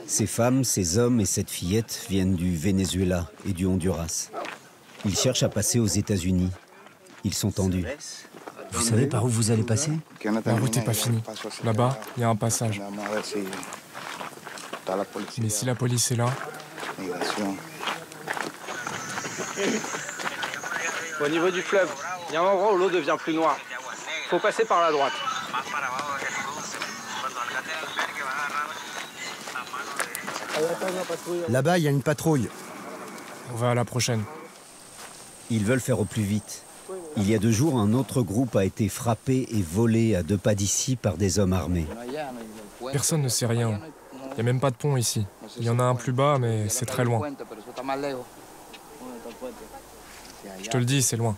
Ces femmes, ces hommes et cette fillette viennent du Venezuela et du Honduras. Ils cherchent à passer aux États-Unis. Ils sont tendus. Vous savez par où vous allez passer? La route n'est pas finie. Là-bas, il y a un passage. Mais si la police est là... Au niveau du fleuve, il y a un endroit où l'eau devient plus noire. Il faut passer par la droite. Là-bas, il y a une patrouille. On va à la prochaine. Ils veulent faire au plus vite. Il y a 2 jours, un autre groupe a été frappé et volé à 2 pas d'ici par des hommes armés. Personne ne sait rien. Il n'y a même pas de pont ici. Il y en a un plus bas, mais c'est très loin. Je te le dis, c'est loin.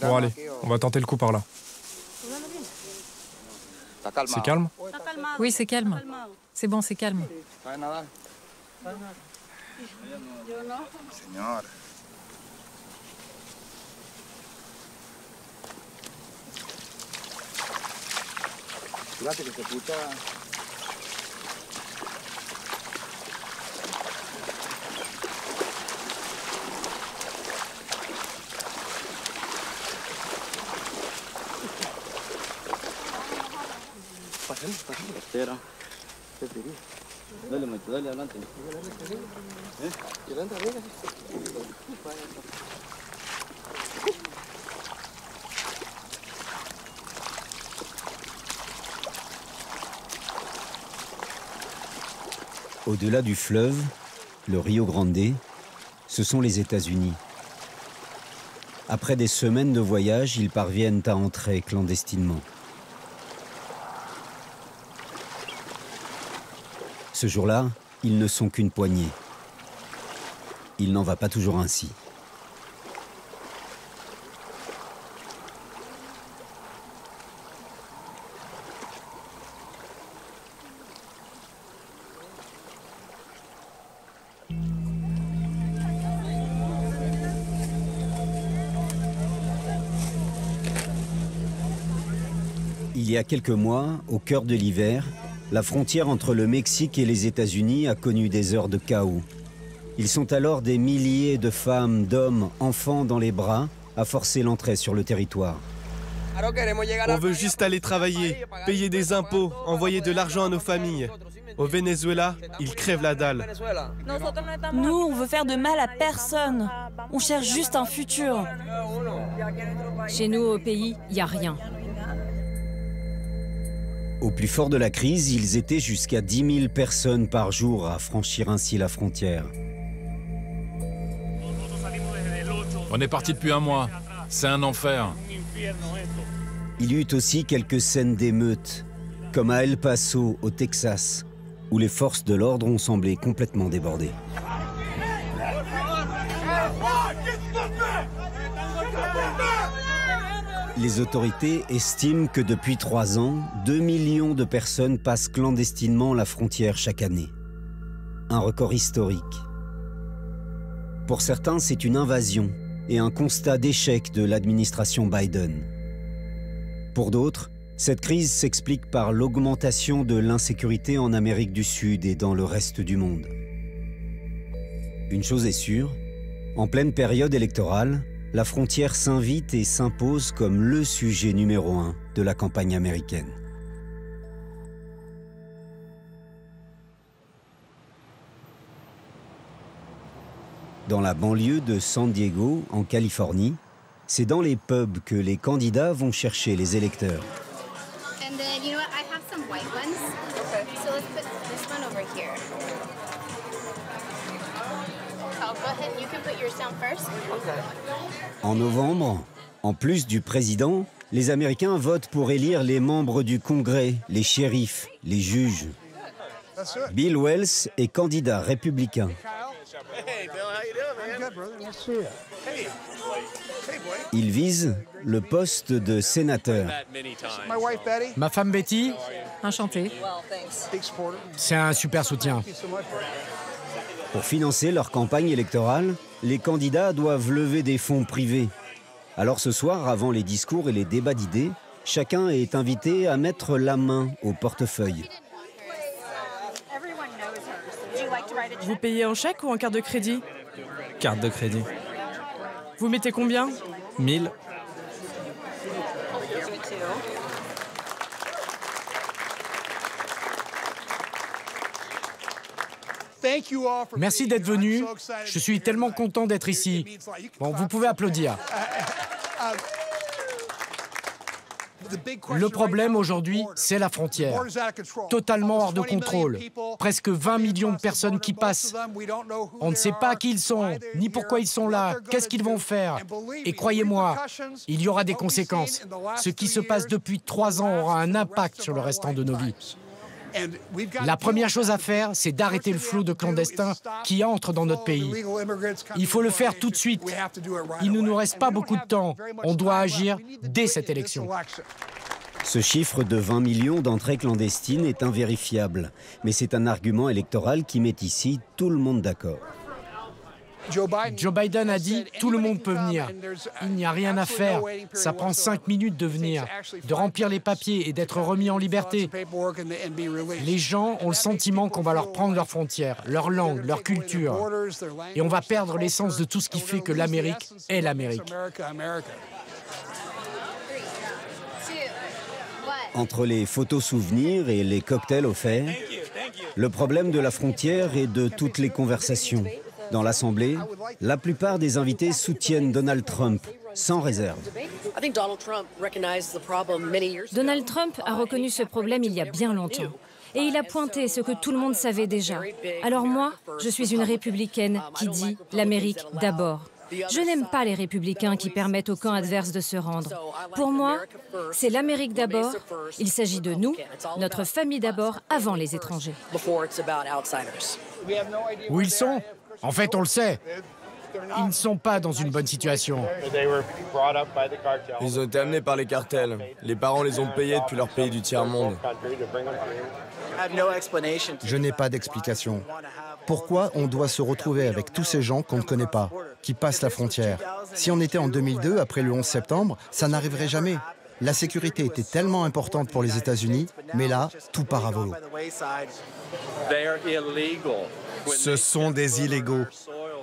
Bon, allez, on va tenter le coup par là. C'est calme? Oui, c'est calme. C'est bon, c'est calme. Au-delà du fleuve, le Rio Grande, ce sont les États-Unis. Après des semaines de voyage, ils parviennent à entrer clandestinement. Ce jour-là, ils ne sont qu'une poignée. Il n'en va pas toujours ainsi. Il y a quelques mois, au cœur de l'hiver, la frontière entre le Mexique et les États-Unis a connu des heures de chaos. Ils sont alors des milliers de femmes, d'hommes, enfants dans les bras à forcer l'entrée sur le territoire. On veut juste aller travailler, payer des impôts, envoyer de l'argent à nos familles. Au Venezuela, ils crèvent la dalle. Nous, on veut faire de mal à personne. On cherche juste un futur. Chez nous, au pays, il n'y a rien. Au plus fort de la crise, ils étaient jusqu'à 10 000 personnes par jour à franchir ainsi la frontière. On est parti depuis un mois. C'est un enfer. Il y eut aussi quelques scènes d'émeutes, comme à El Paso, au Texas, où les forces de l'ordre ont semblé complètement débordées. Les autorités estiment que depuis 3 ans, 2 millions de personnes passent clandestinement la frontière chaque année. Un record historique. Pour certains, c'est une invasion et un constat d'échec de l'administration Biden. Pour d'autres, cette crise s'explique par l'augmentation de l'insécurité en Amérique du Sud et dans le reste du monde. Une chose est sûre, en pleine période électorale, la frontière s'invite et s'impose comme le sujet numéro 1 de la campagne américaine. Dans la banlieue de San Diego, en Californie, c'est dans les pubs que les candidats vont chercher les électeurs. En novembre, en plus du président, les Américains votent pour élire les membres du Congrès, les shérifs, les juges. Bill Wells est candidat républicain. Il vise le poste de sénateur. Ma femme Betty, Enchanté. c'est un super soutien. Pour financer leur campagne électorale, les candidats doivent lever des fonds privés. Alors ce soir, avant les discours et les débats d'idées, chacun est invité à mettre la main au portefeuille. Vous payez en chèque ou en carte de crédit? Carte de crédit. Vous mettez combien? 1000. Merci d'être venu. Je suis tellement content d'être ici. Bon, vous pouvez applaudir. Le problème aujourd'hui, c'est la frontière. Totalement hors de contrôle. Presque 20 millions de personnes qui passent. On ne sait pas qui ils sont, ni pourquoi ils sont là, qu'est-ce qu'ils vont faire. Et croyez-moi, il y aura des conséquences. Ce qui se passe depuis 3 ans aura un impact sur le restant de nos vies. La première chose à faire, c'est d'arrêter le flot de clandestins qui entrent dans notre pays. Il faut le faire tout de suite. Il ne nous reste pas beaucoup de temps. On doit agir dès cette élection. Ce chiffre de 20 millions d'entrées clandestines est invérifiable, mais c'est un argument électoral qui met ici tout le monde d'accord. Joe Biden a dit « tout le monde peut venir ». Il n'y a rien à faire. Ça prend 5 minutes de venir, de remplir les papiers et d'être remis en liberté. Les gens ont le sentiment qu'on va leur prendre leurs frontières, leur langue, leur culture. Et on va perdre l'essence de tout ce qui fait que l'Amérique est l'Amérique. Entre les photos souvenirs et les cocktails offerts, le problème de la frontière est de toutes les conversations. Dans l'Assemblée, la plupart des invités soutiennent Donald Trump, sans réserve. Donald Trump a reconnu ce problème il y a bien longtemps. Et il a pointé ce que tout le monde savait déjà. Alors moi, je suis une républicaine qui dit l'Amérique d'abord. Je n'aime pas les républicains qui permettent au camp adverse de se rendre. Pour moi, c'est l'Amérique d'abord. Il s'agit de nous, notre famille d'abord, avant les étrangers. Où ils sont? En fait, on le sait. Ils ne sont pas dans une bonne situation. Ils ont été amenés par les cartels. Les parents les ont payés depuis leur pays du tiers-monde. Je n'ai pas d'explication. Pourquoi on doit se retrouver avec tous ces gens qu'on ne connaît pas, qui passent la frontière? Si on était en 2002, après le 11 septembre, ça n'arriverait jamais. La sécurité était tellement importante pour les États-Unis, mais là, tout part à volo. Ce sont des illégaux.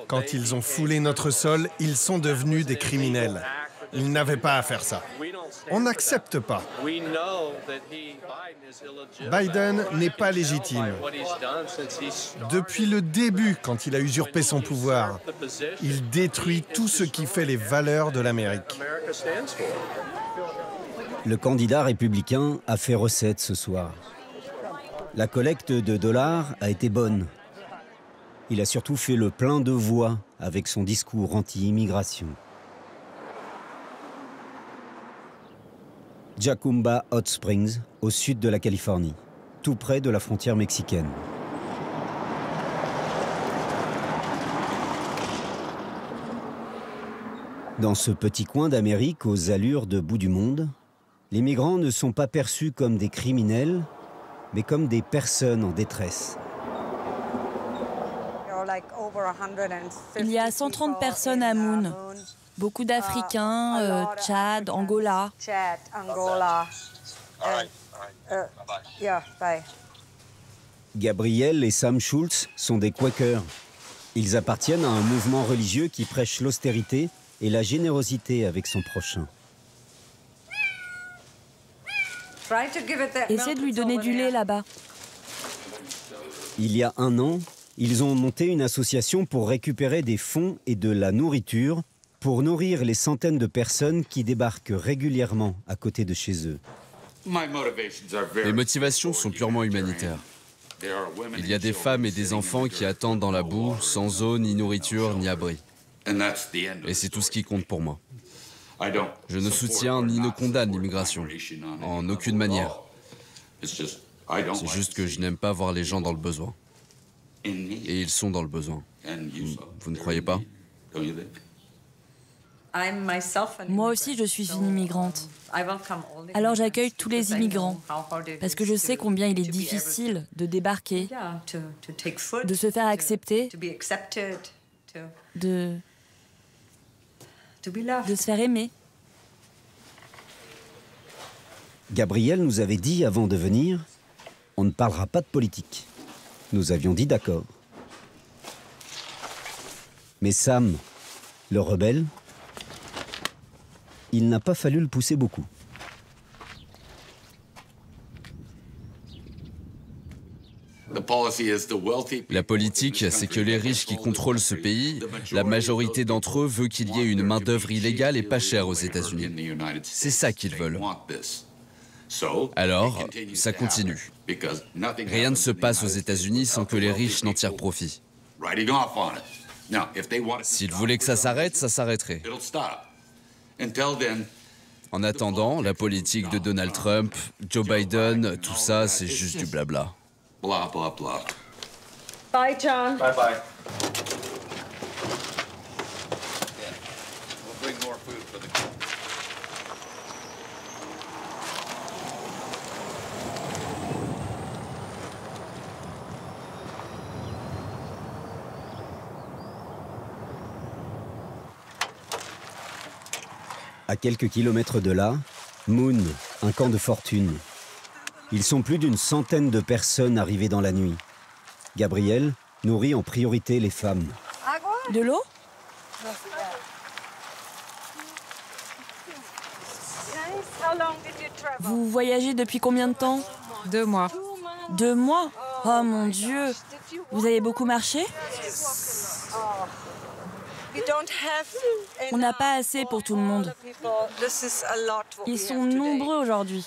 Quand ils ont foulé notre sol, ils sont devenus des criminels. Ils n'avaient pas à faire ça. On n'accepte pas. Biden n'est pas légitime. Depuis le début, quand il a usurpé son pouvoir, il détruit tout ce qui fait les valeurs de l'Amérique. Le candidat républicain a fait recette ce soir. La collecte de dollars a été bonne. Il a surtout fait le plein de voix avec son discours anti-immigration. Jacumba Hot Springs, au sud de la Californie, tout près de la frontière mexicaine. Dans ce petit coin d'Amérique aux allures de bout du monde, les migrants ne sont pas perçus comme des criminels, mais comme des personnes en détresse. Il y a 130 personnes à Moon. Beaucoup d'Africains, Tchad, Angola. Gabriel et Sam Schultz sont des Quakers. Ils appartiennent à un mouvement religieux qui prêche l'austérité et la générosité avec son prochain. Essayez de lui donner du lait là-bas. Il y a 1 an, ils ont monté une association pour récupérer des fonds et de la nourriture pour nourrir les centaines de personnes qui débarquent régulièrement à côté de chez eux. Les motivations sont purement humanitaires. Il y a des femmes et des enfants qui attendent dans la boue, sans eau, ni nourriture, ni abri. Et c'est tout ce qui compte pour moi. Je ne soutiens ni ne condamne l'immigration, en aucune manière. C'est juste que je n'aime pas voir les gens dans le besoin. Et ils sont dans le besoin. Vous ne croyez pas? Moi aussi, je suis une immigrante. Alors j'accueille tous les immigrants, parce que je sais combien il est difficile de débarquer, de se faire accepter, de se faire aimer. Gabriel nous avait dit avant de venir, on ne parlera pas de politique. Nous avions dit d'accord. Mais Sam, le rebelle, il n'a pas fallu le pousser beaucoup. La politique, c'est que les riches qui contrôlent ce pays, la majorité d'entre eux veut qu'il y ait une main-d'œuvre illégale et pas chère aux États-Unis. C'est ça qu'ils veulent. Alors, ça continue. Rien ne se passe aux États-Unis sans que les riches n'en tirent profit. S'ils voulaient que ça s'arrête, ça s'arrêterait. En attendant, la politique de Donald Trump, Joe Biden, tout ça, c'est juste du blabla. Blah, blah, blah. Bye, John. Bye, bye. We'll bring more food for the... À quelques kilomètres de là, Moon, un camp de fortune. Ils sont plus d'une centaine de personnes arrivées dans la nuit. Gabriel nourrit en priorité les femmes. De l'eau? Vous voyagez depuis combien de temps? 2 mois. 2 mois? Oh mon Dieu! Vous avez beaucoup marché? On n'a pas assez pour tout le monde. Ils sont nombreux aujourd'hui.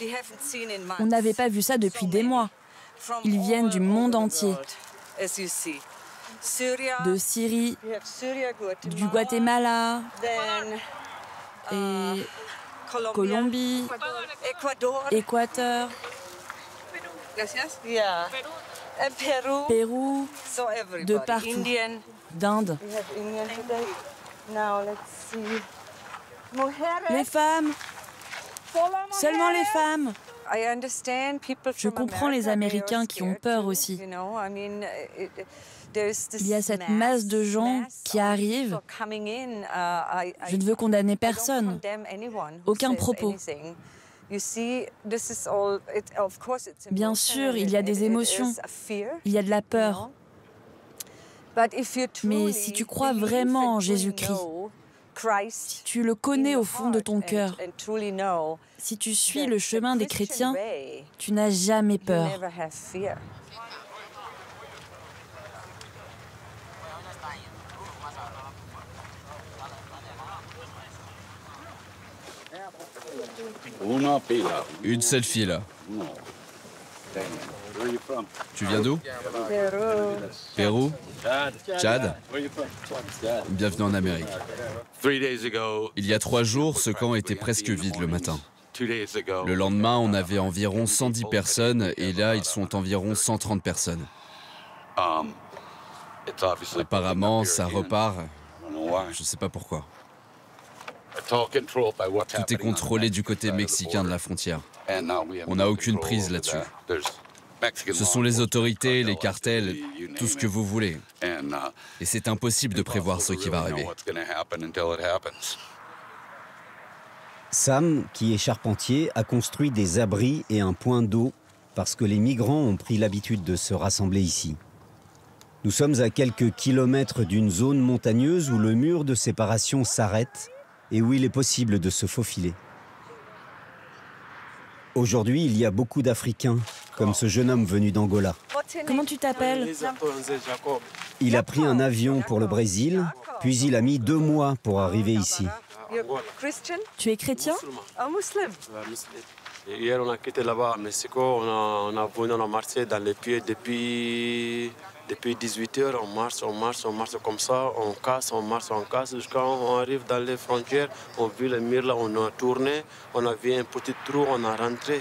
On n'avait pas vu ça depuis des mois. Ils viennent du monde entier. De Syrie, du Guatemala, et Colombie, Équateur, Pérou, de partout. D'Inde. Les femmes. Seulement les femmes. Je comprends les Américains qui ont peur aussi. Il y a cette masse de gens qui arrivent. Je ne veux condamner personne. Aucun propos. Bien sûr, il y a des émotions. Il y a de la peur. Mais si tu crois vraiment en Jésus-Christ, si tu le connais au fond de ton cœur, si tu suis le chemin des chrétiens, tu n'as jamais peur. Une seule fille là. Tu viens d'où? Pérou? Tchad? Bienvenue en Amérique. Il y a 3 jours, ce camp était presque vide le matin. Le lendemain, on avait environ 110 personnes et là, ils sont environ 130 personnes. Apparemment, ça repart. Je ne sais pas pourquoi. Tout est contrôlé du côté mexicain de la frontière. On n'a aucune prise là-dessus. Ce sont les autorités, les cartels, tout ce que vous voulez. Et c'est impossible de prévoir ce qui va arriver. Sam, qui est charpentier, a construit des abris et un point d'eau parce que les migrants ont pris l'habitude de se rassembler ici. Nous sommes à quelques kilomètres d'une zone montagneuse où le mur de séparation s'arrête et où il est possible de se faufiler. Aujourd'hui, il y a beaucoup d'Africains, comme ce jeune homme venu d'Angola. Comment tu t'appelles? Il a pris un avion pour le Brésil, puis il a mis 2 mois pour arriver ici. Tu es chrétien? Hier, on a quitté là-bas à Mexico. On a marché dans les pieds depuis 18 heures. On marche comme ça. On casse, jusqu'à on arrive dans les frontières. On vit le mur là, on a tourné. On a vu un petit trou, on a rentré.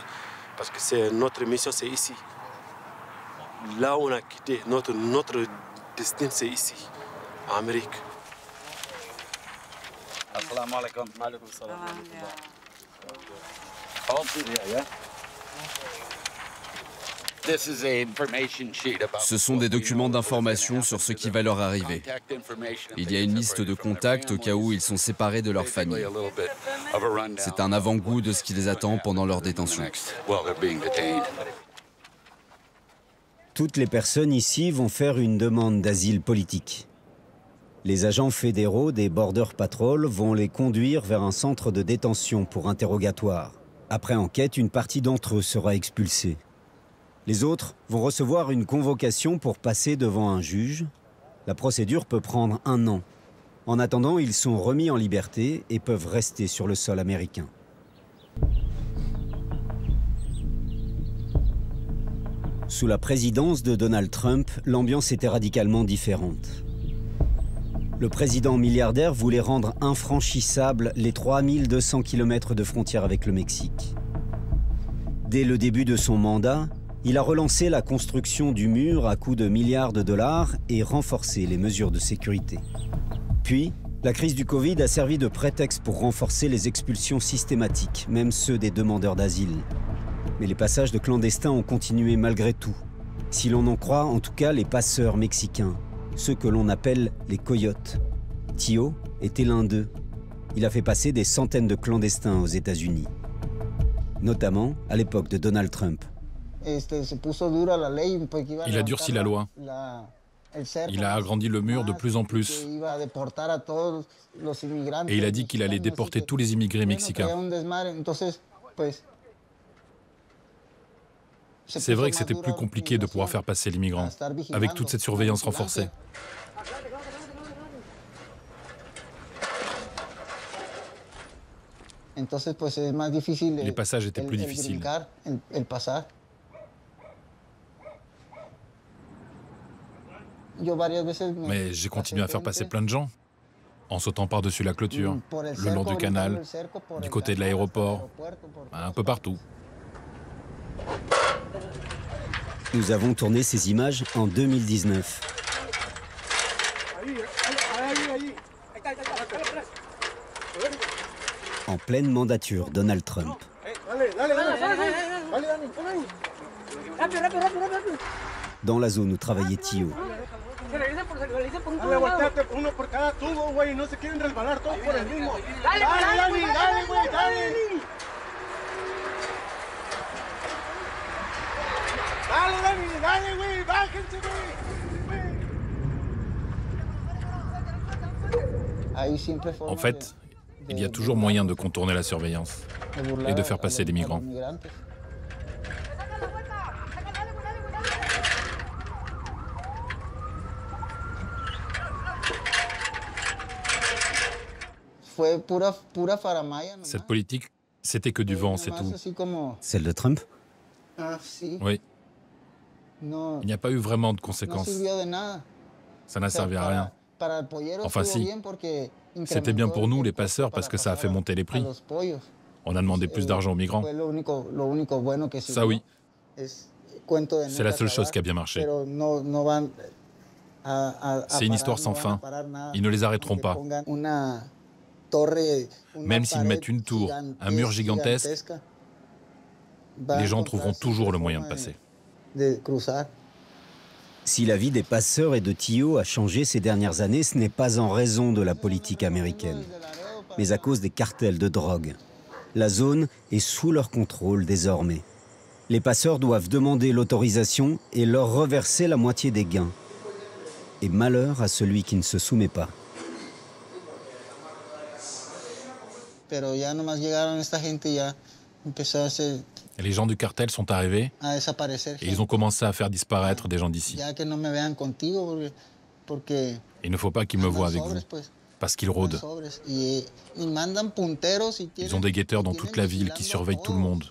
Parce que c'est notre mission, c'est ici. Là, on a quitté. Notre destin, c'est ici, en Amérique. Assalamu alaikum. Alaikum salam. Ce sont des documents d'information sur ce qui va leur arriver. Il y a une liste de contacts au cas où ils sont séparés de leur famille. C'est un avant-goût de ce qui les attend pendant leur détention. Toutes les personnes ici vont faire une demande d'asile politique. Les agents fédéraux des Border Patrol vont les conduire vers un centre de détention pour interrogatoire. Après enquête, une partie d'entre eux sera expulsée. Les autres vont recevoir une convocation pour passer devant un juge. La procédure peut prendre 1 an. En attendant, ils sont remis en liberté et peuvent rester sur le sol américain. Sous la présidence de Donald Trump, l'ambiance était radicalement différente. Le président milliardaire voulait rendre infranchissables les 3200 km de frontière avec le Mexique. Dès le début de son mandat, il a relancé la construction du mur à coût de milliards de dollars et renforcé les mesures de sécurité. Puis, la crise du Covid a servi de prétexte pour renforcer les expulsions systématiques, même ceux des demandeurs d'asile. Mais les passages de clandestins ont continué malgré tout. Si l'on en croit, en tout cas, les passeurs mexicains, ceux que l'on appelle les coyotes. Tio était l'un d'eux. Il a fait passer des centaines de clandestins aux États-Unis, notamment à l'époque de Donald Trump. Il a durci la loi. Il a agrandi le mur de plus en plus. Et il a dit qu'il allait déporter tous les immigrés mexicains. C'est vrai que c'était plus compliqué de pouvoir faire passer les migrants, avec toute cette surveillance renforcée. Les passages étaient plus difficiles. Mais j'ai continué à faire passer plein de gens, en sautant par-dessus la clôture, le long du canal, du côté de l'aéroport, un peu partout. Nous avons tourné ces images en 2019. En pleine mandature, Donald Trump. Dans la zone où travaillait Tio. En fait, il y a toujours moyen de contourner la surveillance et de faire passer les migrants. Cette politique, c'était que du vent, c'est tout. Celle de Trump? Oui. Il n'y a pas eu vraiment de conséquences. Ça n'a servi à rien. Enfin si, c'était bien pour nous, les passeurs, parce que ça a fait monter les prix. On a demandé plus d'argent aux migrants. Ça oui. C'est la seule chose qui a bien marché. C'est une histoire sans fin. Ils ne les arrêteront pas. Même s'ils mettent une tour, un mur gigantesque, les gens trouveront toujours le moyen de passer. Si la vie des passeurs et de Tio a changé ces dernières années, ce n'est pas en raison de la politique américaine, mais à cause des cartels de drogue. La zone est sous leur contrôle désormais. Les passeurs doivent demander l'autorisation et leur reverser la moitié des gains. Et malheur à celui qui ne se soumet pas. Et les gens du cartel sont arrivés et ils ont commencé à faire disparaître des gens d'ici. Il ne faut pas qu'ils me voient avec vous, parce qu'ils rôdent. Ils ont des guetteurs dans toute la ville qui surveillent tout le monde.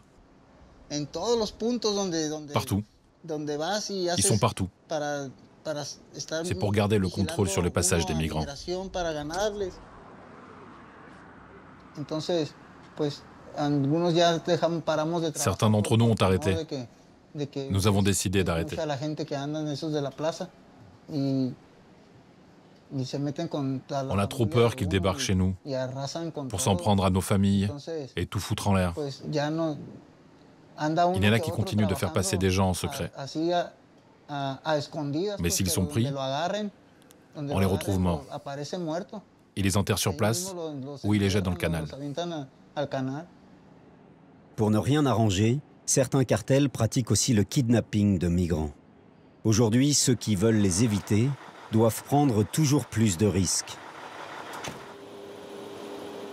Partout. Ils sont partout. C'est pour garder le contrôle sur le passage des migrants. Certains d'entre nous ont arrêté. Nous avons décidé d'arrêter. On a trop peur qu'ils débarquent chez nous pour s'en prendre à nos familles et tout foutre en l'air. Il y en a qui continuent de faire passer des gens en secret. Mais s'ils sont pris, on les retrouve morts. Ils les enterrent sur place ou ils les jettent dans le canal. Pour ne rien arranger, certains cartels pratiquent aussi le kidnapping de migrants. Aujourd'hui, ceux qui veulent les éviter doivent prendre toujours plus de risques.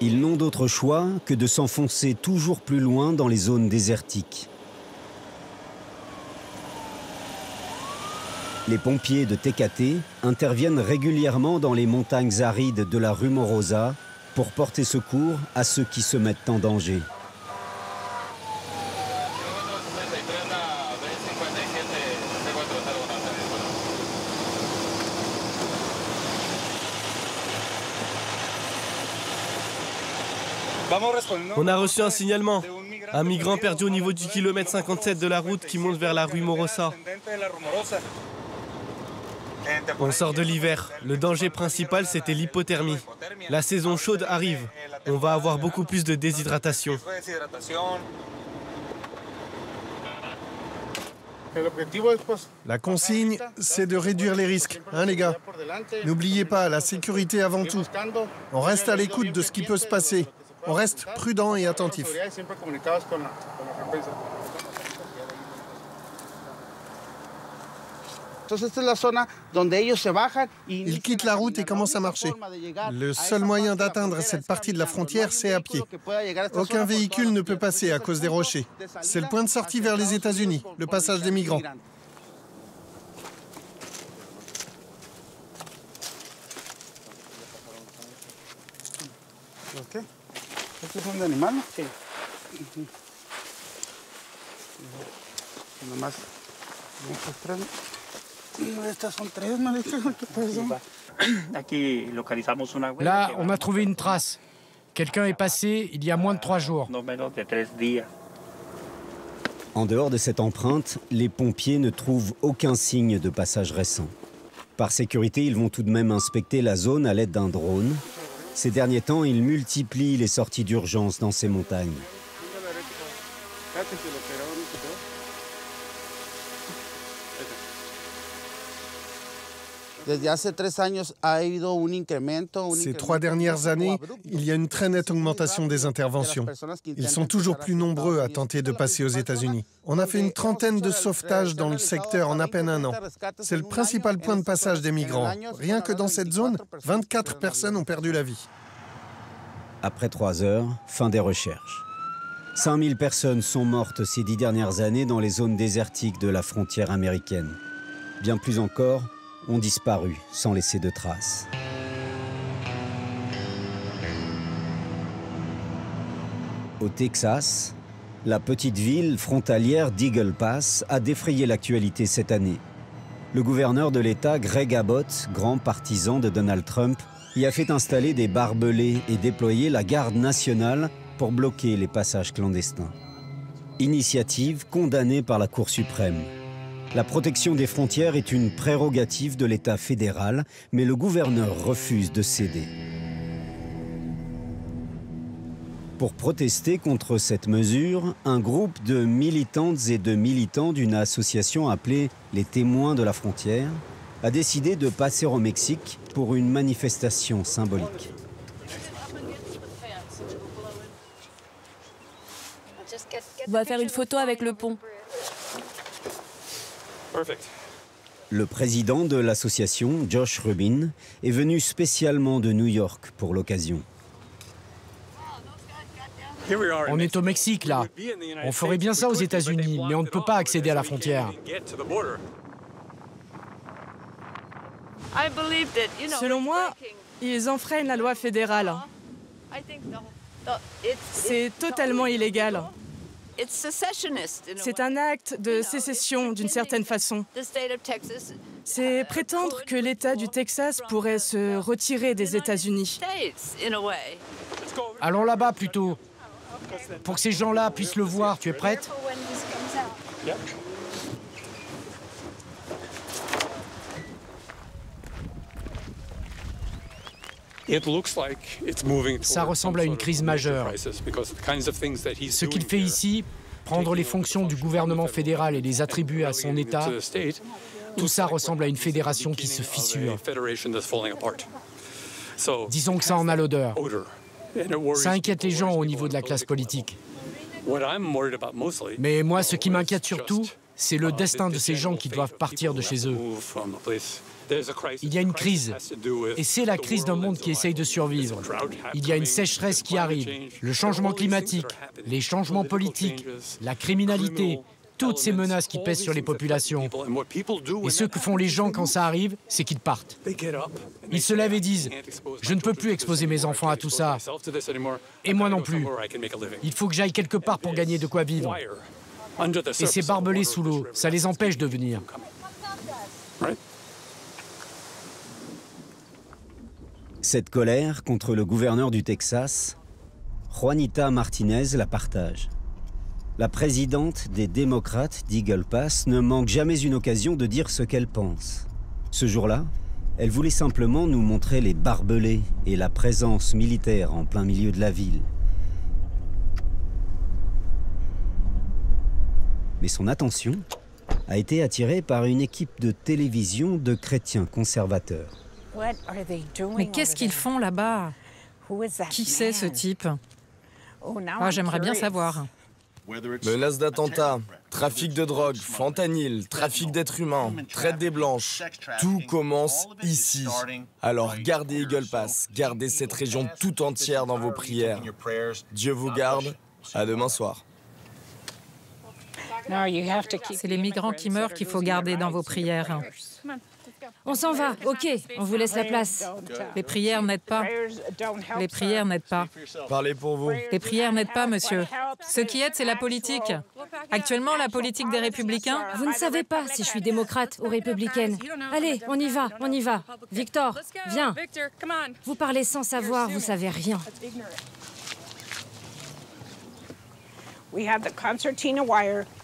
Ils n'ont d'autre choix que de s'enfoncer toujours plus loin dans les zones désertiques. Les pompiers de Tecate interviennent régulièrement dans les montagnes arides de la Rumorosa pour porter secours à ceux qui se mettent en danger. On a reçu un signalement. Un migrant perdu au niveau du kilomètre 57 de la route qui monte vers la Rumorosa. On sort de l'hiver. Le danger principal, c'était l'hypothermie. La saison chaude arrive. On va avoir beaucoup plus de déshydratation. La consigne, c'est de réduire les risques, hein les gars? N'oubliez pas, la sécurité avant tout. On reste à l'écoute de ce qui peut se passer. On reste prudent et attentif. Ils quittent la route et commencent à marcher. Le seul moyen d'atteindre cette partie de la frontière, c'est à pied. Aucun véhicule ne peut passer à cause des rochers. C'est le point de sortie vers les États-Unis, le passage des migrants. ¿Estos son de animal? Sí. Nomás, estas tres. Estas son tres, maestro. ¿Qué pasó? Là, on a trouvé une trace. Quelqu'un est passé il y a moins de 3 jours. En dehors de cette empreinte, les pompiers ne trouvent aucun signe de passage récent. Par sécurité, ils vont tout de même inspecter la zone à l'aide d'un drone. Ces derniers temps, ils multiplient les sorties d'urgence dans ces montagnes. Ces 3 dernières années, il y a une très nette augmentation des interventions. Ils sont toujours plus nombreux à tenter de passer aux États-Unis. On a fait une trentaine de sauvetages dans le secteur en à peine 1 an. C'est le principal point de passage des migrants. Rien que dans cette zone, 24 personnes ont perdu la vie. Après 3 heures, fin des recherches. 5000 personnes sont mortes ces 10 dernières années dans les zones désertiques de la frontière américaine. Bien plus encore, ont disparu sans laisser de traces. Au Texas, la petite ville frontalière d'Eagle Pass a défrayé l'actualité cette année. Le gouverneur de l'État, Greg Abbott, grand partisan de Donald Trump, y a fait installer des barbelés et déployer la garde nationale pour bloquer les passages clandestins. Initiative condamnée par la Cour suprême. La protection des frontières est une prérogative de l'État fédéral, mais le gouverneur refuse de céder. Pour protester contre cette mesure, un groupe de militantes et de militants d'une association appelée les Témoins de la frontière a décidé de passer au Mexique pour une manifestation symbolique. On va faire une photo avec le pont. Le président de l'association, Josh Rubin, est venu spécialement de New York pour l'occasion. On est au Mexique, là. On ferait bien ça aux États-Unis, mais on ne peut pas accéder à la frontière. Selon moi, ils enfreignent la loi fédérale. C'est totalement illégal. C'est un acte de sécession d'une certaine façon. C'est prétendre que l'État du Texas pourrait se retirer des États-Unis. Allons là-bas plutôt. Pour que ces gens-là puissent le voir, tu es prête? Ça ressemble à une crise majeure. Ce qu'il fait ici prendre les fonctions du gouvernement fédéral et les attribuer à son État, tout ça ressemble à une fédération qui se fissure. Disons que ça en a l'odeur. Ça inquiète les gens au niveau de la classe politique. Mais moi, ce qui m'inquiète surtout, c'est le destin de ces gens qui doivent partir de chez eux. Il y a une crise, et c'est la crise d'un monde qui essaye de survivre. Il y a une sécheresse qui arrive, le changement climatique, les changements politiques, la criminalité, toutes ces menaces qui pèsent sur les populations. Et ce que font les gens quand ça arrive, c'est qu'ils partent. Ils se lèvent et disent « Je ne peux plus exposer mes enfants à tout ça. Et moi non plus. Il faut que j'aille quelque part pour gagner de quoi vivre. » Et ces barbelés sous l'eau, ça les empêche de venir. Cette colère contre le gouverneur du Texas, Juanita Martinez la partage. La présidente des démocrates d'Eagle Pass ne manque jamais une occasion de dire ce qu'elle pense. Ce jour-là, elle voulait simplement nous montrer les barbelés et la présence militaire en plein milieu de la ville. Mais son attention a été attirée par une équipe de télévision de chrétiens conservateurs. Mais qu'est-ce qu'ils font là-bas? Qui c'est ce type? Ah, j'aimerais bien savoir. Menaces d'attentats, trafic de drogue, fentanyl, trafic d'êtres humains, traite des blanches. Tout commence ici. Alors gardez Eagle Pass, gardez cette région tout entière dans vos prières. Dieu vous garde. À demain soir. C'est les migrants qui meurent qu'il faut garder dans vos prières. On s'en va, ok, on vous laisse la place. Les prières n'aident pas. Les prières n'aident pas. Parlez pour vous. Les prières n'aident pas, monsieur. Ce qui aide, c'est la politique. Actuellement, la politique des Républicains... Vous ne savez pas si je suis démocrate ou républicaine. Allez, on y va, on y va. Victor, viens. Vous parlez sans savoir, vous savez rien.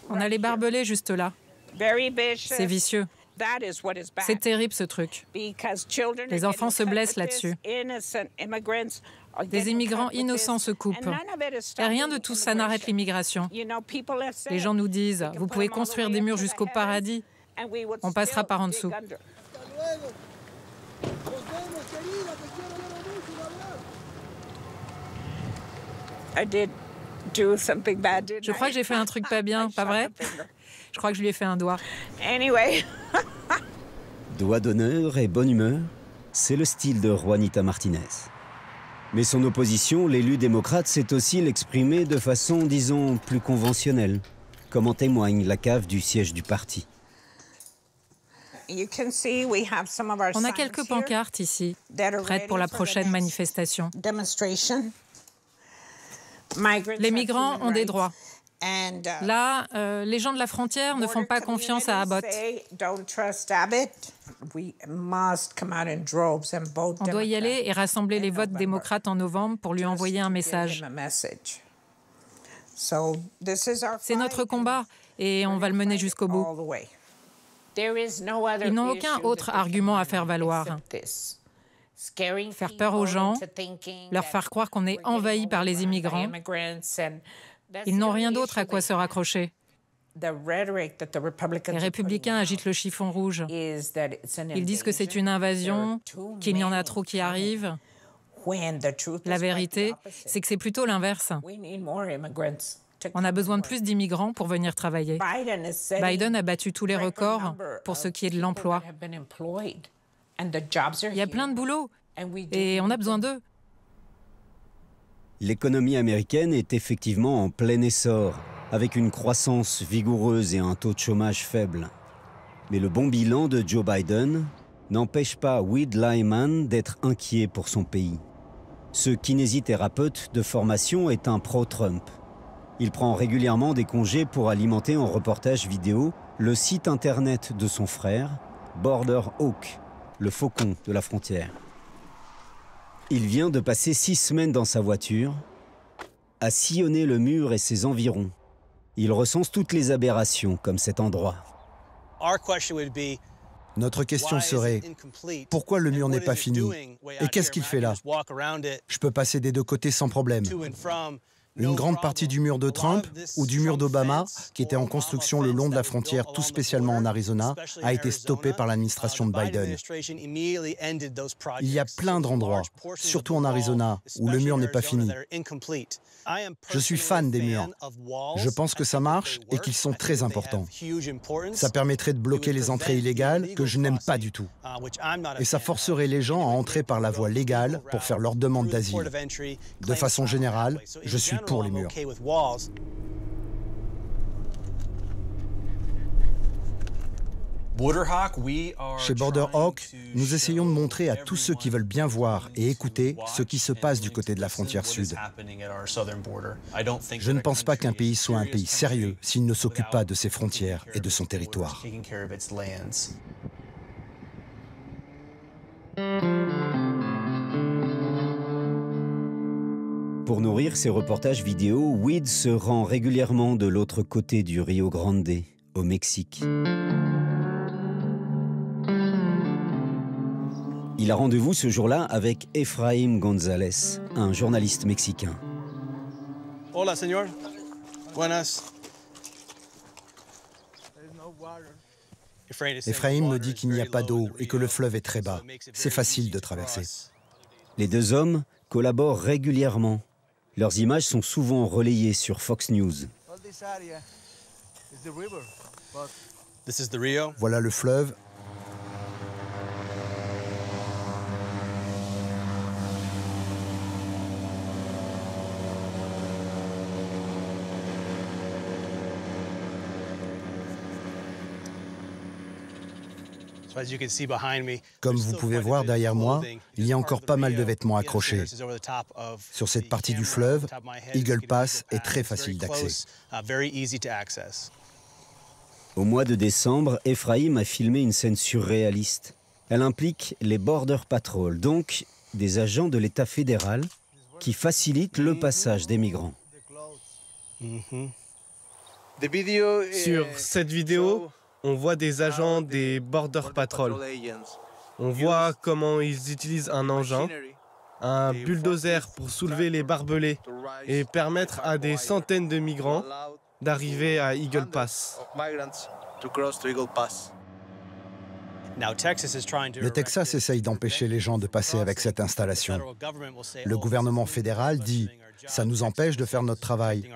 On a les barbelés juste là. C'est vicieux. C'est terrible ce truc. Les enfants se blessent là-dessus. Des immigrants innocents se coupent. Et rien de tout ça n'arrête l'immigration. Les gens nous disent, vous pouvez construire des murs jusqu'au paradis. On passera par en dessous. Je crois que j'ai fait un truc pas bien, pas vrai? Je crois que je lui ai fait un doigt. Doigt d'honneur et bonne humeur, c'est le style de Juanita Martinez. Mais son opposition, l'élu démocrate, sait aussi l'exprimer de façon, disons, plus conventionnelle, comme en témoigne la cave du siège du parti. On a quelques pancartes ici, prêtes pour la prochaine manifestation. Les migrants ont des droits. Là, les gens de la frontière ne font pas confiance à Abbott. On doit y aller et rassembler les votes démocrates en novembre pour lui envoyer un message. C'est notre combat et on va le mener jusqu'au bout. Ils n'ont aucun autre argument à faire valoir. Faire peur aux gens, leur faire croire qu'on est envahi par les immigrants. Ils n'ont rien d'autre à quoi se raccrocher. Les républicains agitent le chiffon rouge. Ils disent que c'est une invasion, qu'il y en a trop qui arrivent. La vérité, c'est que c'est plutôt l'inverse. On a besoin de plus d'immigrants pour venir travailler. Biden a battu tous les records pour ce qui est de l'emploi. Il y a plein de boulot et on a besoin d'eux. L'économie américaine est effectivement en plein essor, avec une croissance vigoureuse et un taux de chômage faible. Mais le bon bilan de Joe Biden n'empêche pas Weed Lyman d'être inquiet pour son pays. Ce kinésithérapeute de formation est un pro-Trump. Il prend régulièrement des congés pour alimenter en reportage vidéo le site internet de son frère, Border Hawk, le faucon de la frontière. Il vient de passer 6 semaines dans sa voiture, à sillonner le mur et ses environs. Il recense toutes les aberrations comme cet endroit. Notre question serait, pourquoi le mur n'est pas fini? Et qu'est-ce qu'il fait là? Je peux passer des deux côtés sans problème. Une grande partie du mur de Trump ou du mur d'Obama, qui était en construction le long de la frontière, tout spécialement en Arizona, a été stoppé par l'administration de Biden. Il y a plein d'endroits, surtout en Arizona, où le mur n'est pas fini. Je suis fan des murs. Je pense que ça marche et qu'ils sont très importants. Ça permettrait de bloquer les entrées illégales, que je n'aime pas du tout. Et ça forcerait les gens à entrer par la voie légale pour faire leur demande d'asile. De façon générale, je suis pour les murs. Chez Borderhawk, nous essayons de montrer à tous ceux qui veulent bien voir et écouter ce qui se passe du côté de la frontière sud. Je ne pense pas qu'un pays soit un pays sérieux s'il ne s'occupe pas de ses frontières et de son territoire. Pour nourrir ses reportages vidéo, Weed se rend régulièrement de l'autre côté du Rio Grande, au Mexique. Il a rendez-vous ce jour-là avec Efraim González, un journaliste mexicain. Hola, señor. Buenas. Efraim me dit qu'il n'y a pas d'eau et que le fleuve est très bas. C'est facile de traverser. Les deux hommes collaborent régulièrement. Leurs images sont souvent relayées sur Fox News. Voilà le fleuve. Comme vous pouvez voir derrière moi, il y a encore pas mal de vêtements accrochés. Sur cette partie du fleuve, Eagle Pass est très facile d'accès. Au mois de décembre, Efraim a filmé une scène surréaliste. Elle implique les Border Patrol, donc des agents de l'État fédéral qui facilitent le passage des migrants. Sur cette vidéo, on voit des agents des Border Patrol. On voit comment ils utilisent un engin, un bulldozer pour soulever les barbelés et permettre à des centaines de migrants d'arriver à Eagle Pass. Le Texas essaye d'empêcher les gens de passer avec cette installation. Le gouvernement fédéral dit « ça nous empêche de faire notre travail ».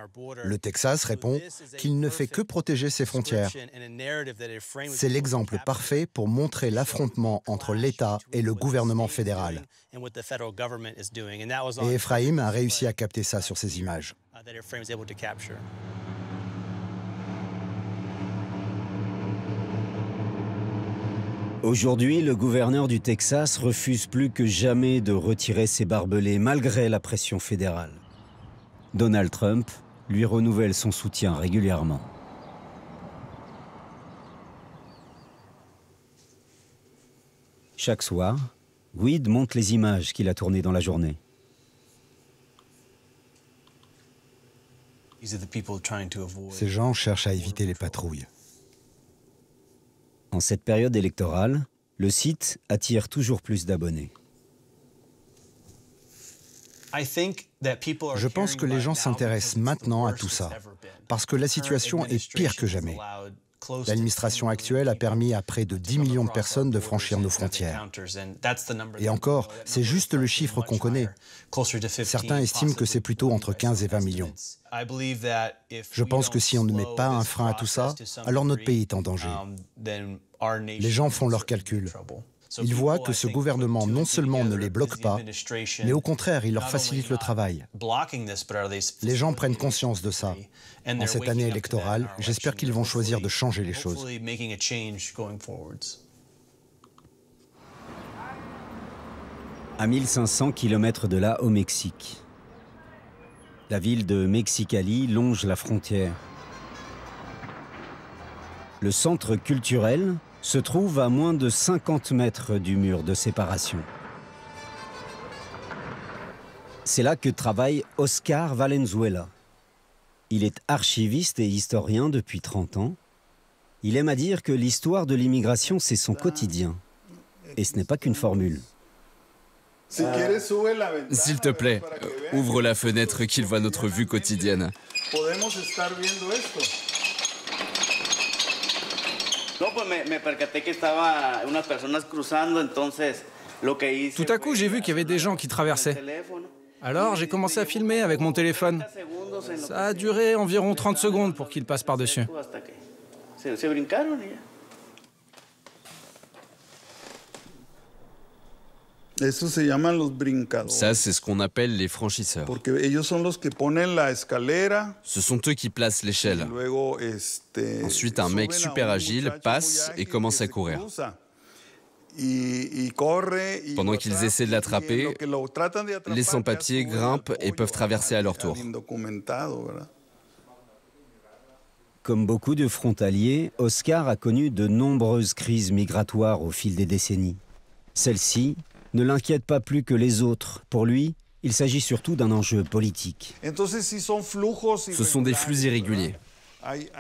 Le Texas répond qu'il ne fait que protéger ses frontières. C'est l'exemple parfait pour montrer l'affrontement entre l'État et le gouvernement fédéral. Et Efraim a réussi à capter ça sur ses images. Aujourd'hui, le gouverneur du Texas refuse plus que jamais de retirer ses barbelés malgré la pression fédérale. Donald Trump lui renouvelle son soutien régulièrement. Chaque soir, Weed montre les images qu'il a tournées dans la journée. Ces gens cherchent à éviter les patrouilles. En cette période électorale, le site attire toujours plus d'abonnés. Je pense que les gens s'intéressent maintenant à tout ça, parce que la situation est pire que jamais. L'administration actuelle a permis à près de 10 millions de personnes de franchir nos frontières. Et encore, c'est juste le chiffre qu'on connaît. Certains estiment que c'est plutôt entre 15 et 20 millions. Je pense que si on ne met pas un frein à tout ça, alors notre pays est en danger. Les gens font leurs calculs. Ils voient que ce gouvernement non seulement ne les bloque pas, mais au contraire, il leur facilite le travail. Les gens prennent conscience de ça. En cette année électorale, j'espère qu'ils vont choisir de changer les choses. À 1500 km de là, au Mexique, la ville de Mexicali longe la frontière. Le centre culturel se trouve à moins de 50 mètres du mur de séparation. C'est là que travaille Oscar Valenzuela. Il est archiviste et historien depuis 30 ans. Il aime à dire que l'histoire de l'immigration, c'est son quotidien. Et ce n'est pas qu'une formule. S'il te plaît, ouvre la fenêtre qu'il voit notre vue quotidienne. Tout à coup, j'ai vu qu'il y avait des gens qui traversaient. Alors, j'ai commencé à filmer avec mon téléphone. Ça a duré environ 30 secondes pour qu'ils passent par-dessus. Ça, c'est ce qu'on appelle les franchisseurs. Ce sont eux qui placent l'échelle. Ensuite, un mec super agile passe et commence à courir. Pendant qu'ils essaient de l'attraper, les sans-papiers grimpent et peuvent traverser à leur tour. Comme beaucoup de frontaliers, Oscar a connu de nombreuses crises migratoires au fil des décennies. Celle-ci ne l'inquiète pas plus que les autres. Pour lui, il s'agit surtout d'un enjeu politique. Ce sont des flux irréguliers.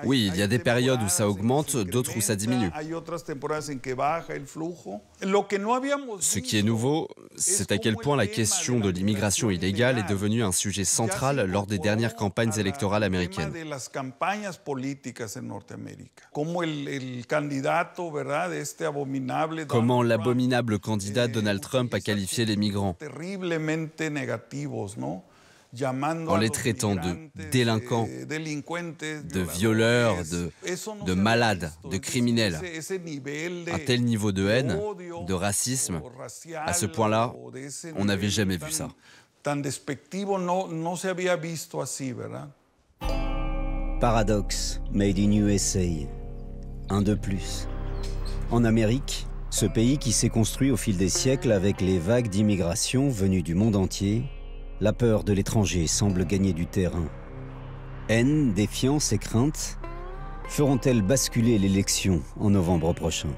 Oui, il y a des périodes où ça augmente, d'autres où ça diminue. Ce qui est nouveau, c'est à quel point la question de l'immigration illégale est devenue un sujet central lors des dernières campagnes électorales américaines. Comment l'abominable candidat Donald Trump a qualifié les migrants, en les traitant de délinquants, de violeurs, de malades, de criminels. Un tel niveau de haine, de racisme, à ce point-là, on n'avait jamais vu ça. Paradoxe, made in USA. Un de plus. En Amérique, ce pays qui s'est construit au fil des siècles avec les vagues d'immigration venues du monde entier, la peur de l'étranger semble gagner du terrain. Haine, défiance et crainte feront-elles basculer l'élection en novembre prochain ?